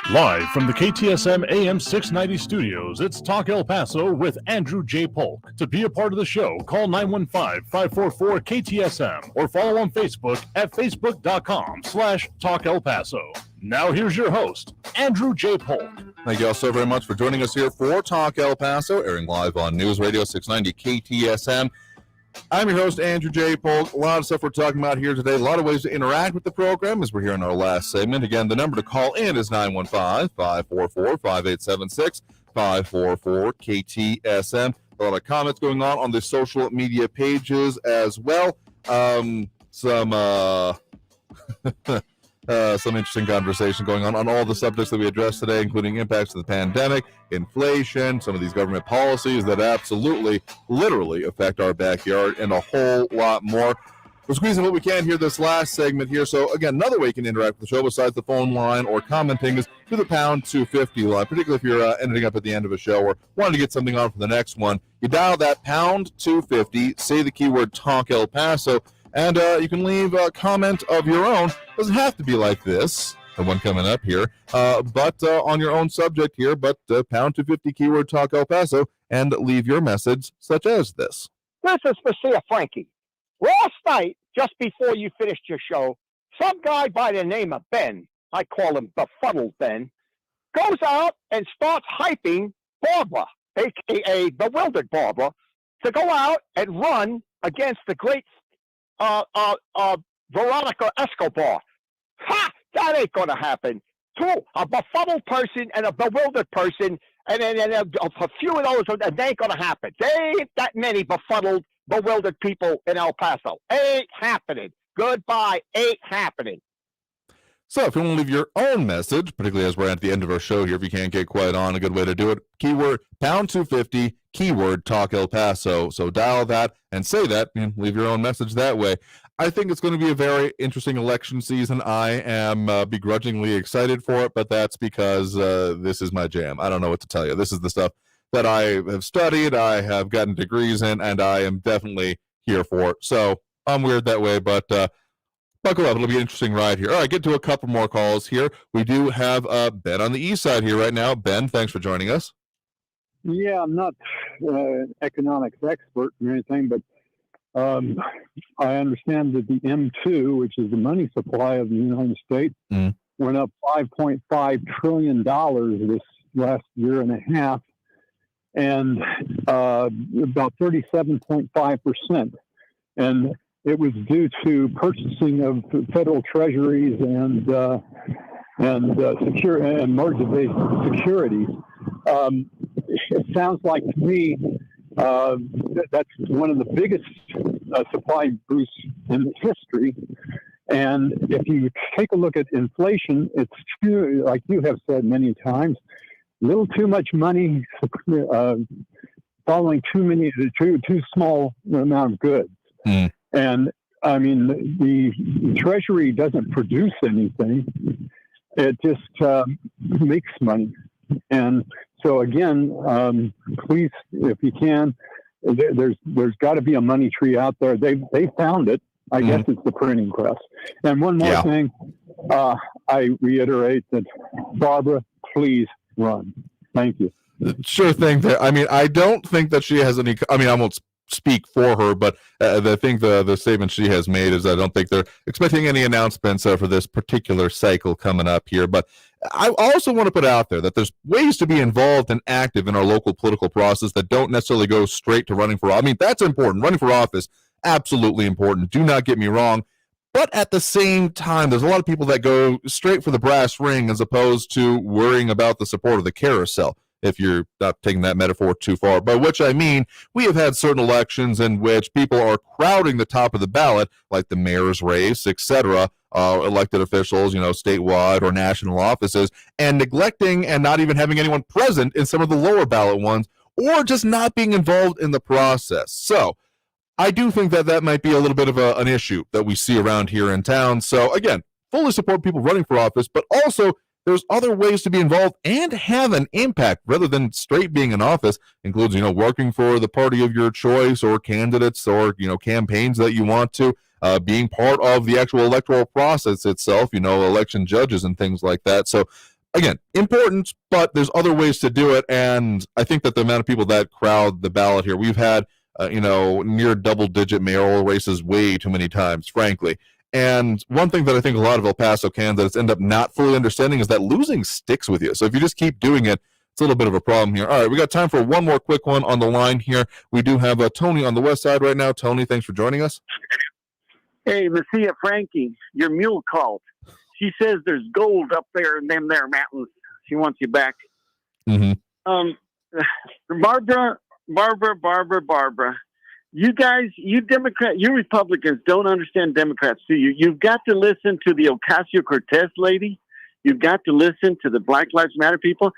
Live from the KTSM AM 690 studios, it's Talk El Paso with Andrew J. Polk. To be a part of the show, call 915-544-KTSM or follow on Facebook at facebook.com/Talk El Paso. Now here's your host, Andrew J. Polk. Thank you all so very much for joining us here for Talk El Paso, airing live on News Radio 690 KTSM. I'm your host, Andrew J. Polk. A lot of stuff we're talking about here today. A lot of ways to interact with the program as we're here in our last segment. Again, the number to call in is 915-544-5876, 544-KTSM. A lot of comments going on the social media pages as well. Some interesting conversation going on all the subjects that we addressed today, including impacts of the pandemic, inflation, some of these government policies that absolutely, literally affect our backyard, and a whole lot more. We're squeezing what we can here this last segment here. So, again, another way you can interact with the show besides the phone line or commenting is through the pound 250 line, particularly if you're ending up at the end of a show or wanting to get something on for the next one. You dial that pound 250, say the keyword Talk El Paso, and you can leave a comment of your own. Doesn't have to be like this, the one coming up here, but on your own subject here, but pound 250 keyword Talk El Paso, and leave your message such as this. This is for Sia Frankie. Last night, just before you finished your show, some guy by the name of Ben, I call him Befuddled Ben, goes out and starts hyping Barbara, a.k.a. Bewildered Barbara, to go out and run against the great Veronica Escobar. Ha! That ain't gonna happen. Two, a befuddled person and a bewildered person, and a few of those, they ain't gonna happen. There ain't that many befuddled, bewildered people in El Paso. Ain't happening. Goodbye. Ain't happening. So if you want to leave your own message, particularly as we're at the end of our show here, if you can't get quite on, a good way to do it, keyword pound 250, keyword Talk El Paso. So dial that and say that, and leave your own message that way. I think it's going to be a very interesting election season. I am begrudgingly excited for it, but that's because this is my jam. I don't know what to tell you. This is the stuff that I have studied, I have gotten degrees in, and I am definitely here for it. So I'm weird that way, but buckle up. It'll be an interesting ride here. All right, get to a couple more calls here. We do have Ben on the east side here right now. Ben, thanks for joining us. Yeah, I'm not an economics expert or anything, but I understand that the M2, which is the money supply of the United States, went up $5.5 trillion this last year and a half, and about 37.5%. And it was due to purchasing of federal treasuries and mortgage-based securities. It sounds like to me that's one of the biggest supply boosts in history. And if you take a look at inflation, it's too, like you have said many times, a little too much money following too small amount of goods. And I mean, the Treasury doesn't produce anything; it just makes money. And so, again, please, if you can, there's got to be a money tree out there. They found it. I guess it's the printing press. And one more thing, I reiterate that Barbara, please run. Thank you. Sure thing. There. I mean, I don't think that she has any. I mean, I won't speak for her, but I think the statement she has made is I don't think they're expecting any announcements for this particular cycle coming up here. But I also want to put out there that there's ways to be involved and active in our local political process that don't necessarily go straight to running for office. I mean, that's important. Running for office, absolutely important. Do not get me wrong. But at the same time, there's a lot of people that go straight for the brass ring as opposed to worrying about the support of the carousel, if you're not taking that metaphor too far. By which I mean, we have had certain elections in which people are crowding the top of the ballot, like the mayor's race, etc., elected officials, statewide or national offices, and neglecting and not even having anyone present in some of the lower ballot ones, or just not being involved in the process. So I do think that might be a little bit of an issue that we see around here in town. So again, fully support people running for office, but also there's other ways to be involved and have an impact rather than straight being in office. Includes, working for the party of your choice or candidates or, campaigns that you want to, being part of the actual electoral process itself, election judges and things like that. So again, important, but there's other ways to do it. And I think that the amount of people that crowd the ballot here, we've had, near double-digit mayoral races way too many times, frankly. And one thing that I think a lot of El Paso candidates end up not fully understanding is that losing sticks with you. So if you just keep doing it, it's a little bit of a problem here. All right, we got time for one more quick one on the line here. We do have Tony on the west side right now. Tony, thanks for joining us. Hey, Messiah Frankie, your mule called. She says there's gold up there in them there mountains. She wants you back. Mm-hmm. Barbara. You guys, you Republicans don't understand Democrats, do you? You've got to listen to the Ocasio-Cortez lady. You've got to listen to the Black Lives Matter people.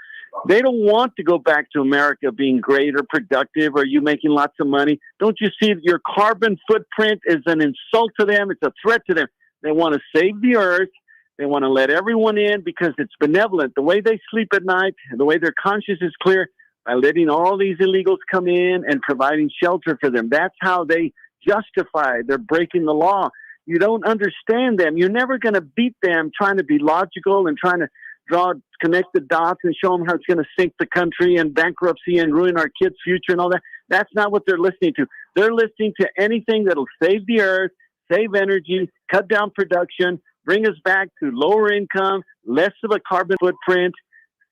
They don't want to go back to America being great or productive or you making lots of money. Don't you see that your carbon footprint is an insult to them? It's a threat to them. They want to save the earth. They want to let everyone in because it's benevolent. The way they sleep at night, the way their conscience is clear, by letting all these illegals come in and providing shelter for them. That's how they justify they're breaking the law. You don't understand them. You're never going to beat them trying to be logical and trying to connect the dots and show them how it's going to sink the country and bankruptcy and ruin our kids' future and all that. That's not what they're listening to. They're listening to anything that'll save the earth, save energy, cut down production, bring us back to lower income, less of a carbon footprint,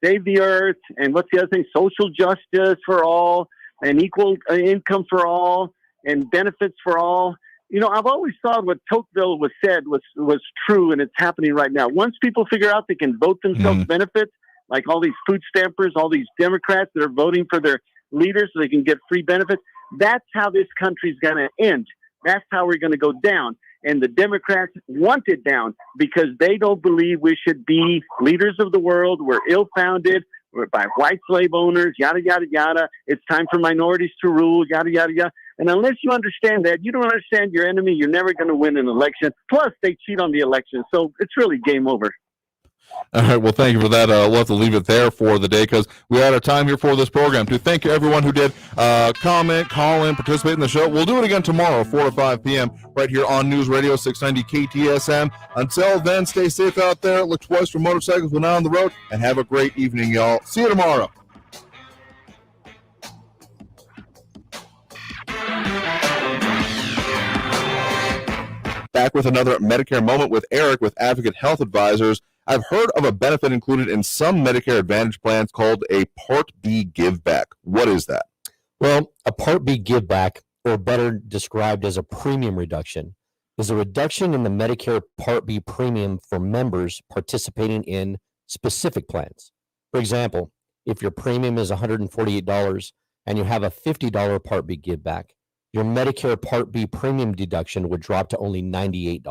save the earth, and what's the other thing? Social justice for all, and equal income for all, and benefits for all. You know, I've always thought what Tocqueville said was true, and it's happening right now. Once people figure out they can vote themselves benefits, like all these food stampers, all these Democrats that are voting for their leaders so they can get free benefits, that's how this country's going to end. That's how we're going to go down. And the Democrats want it down because they don't believe we should be leaders of the world. We're ill-founded. We're by white slave owners, yada, yada, yada. It's time for minorities to rule, yada, yada, yada. And unless you understand that, you don't understand your enemy, you're never going to win an election. Plus, they cheat on the election. So it's really game over. All right, well, thank you for that. We'll have to leave it there for the day because we're out of time here for this program. To thank you, everyone who did comment, call in, participate in the show. We'll do it again tomorrow, 4 to 5 p.m., right here on News Radio 690 KTSM. Until then, stay safe out there. Look twice for motorcycles when out on the road, and have a great evening, y'all. See you tomorrow. Back with another Medicare Moment with Eric with Advocate Health Advisors. I've heard of a benefit included in some Medicare Advantage plans called a Part B giveback. What is that? Well, a Part B giveback, or better described as a premium reduction, is a reduction in the Medicare Part B premium for members participating in specific plans. For example, if your premium is $148 and you have a $50 Part B giveback, your Medicare Part B premium deduction would drop to only $98.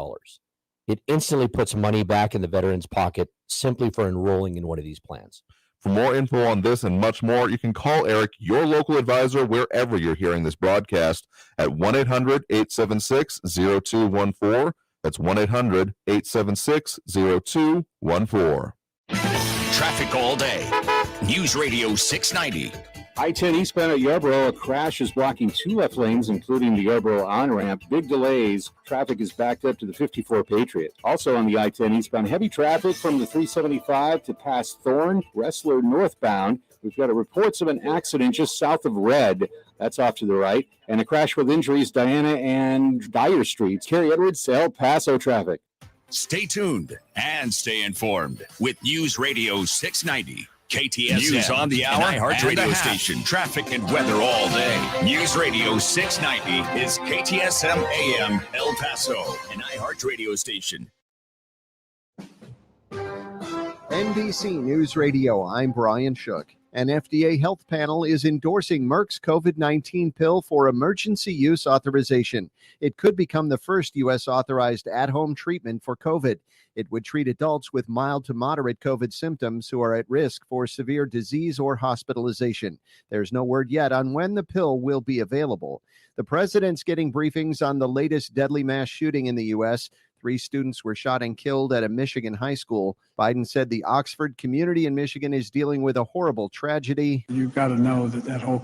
It instantly puts money back in the veteran's pocket simply for enrolling in one of these plans. For more info on this and much more, you can call Eric, your local advisor, wherever you're hearing this broadcast at 1-800-876-0214. That's 1-800-876-0214. Traffic all day. News Radio 690. I-10 eastbound at Yarborough, a crash is blocking 2 left lanes, including the Yarborough on-ramp. Big delays. Traffic is backed up to the 54 Patriot. Also on the I-10 eastbound, heavy traffic from the 375 to past Thorne, Wrestler northbound. We've got reports of an accident just south of Red. That's off to the right. And a crash with injuries, Diana and Dyer Streets. Kerry Edwards, El Paso traffic. Stay tuned and stay informed with News Radio 690. KTSM. News on the hour, iHeart Radio station. Traffic and weather all day. News Radio 690 is KTSM AM El Paso, an iHeart Radio station. NBC News Radio, I'm Brian Shook. An FDA health panel is endorsing Merck's COVID-19 pill for emergency use authorization. It could become the first U.S. authorized at-home treatment for COVID. It would treat adults with mild to moderate COVID symptoms who are at risk for severe disease or hospitalization. There's no word yet on when the pill will be available. The president's getting briefings on the latest deadly mass shooting in the U.S. 3 students were shot and killed at a Michigan high school. Biden said the Oxford community in Michigan is dealing with a horrible tragedy. You've got to know that whole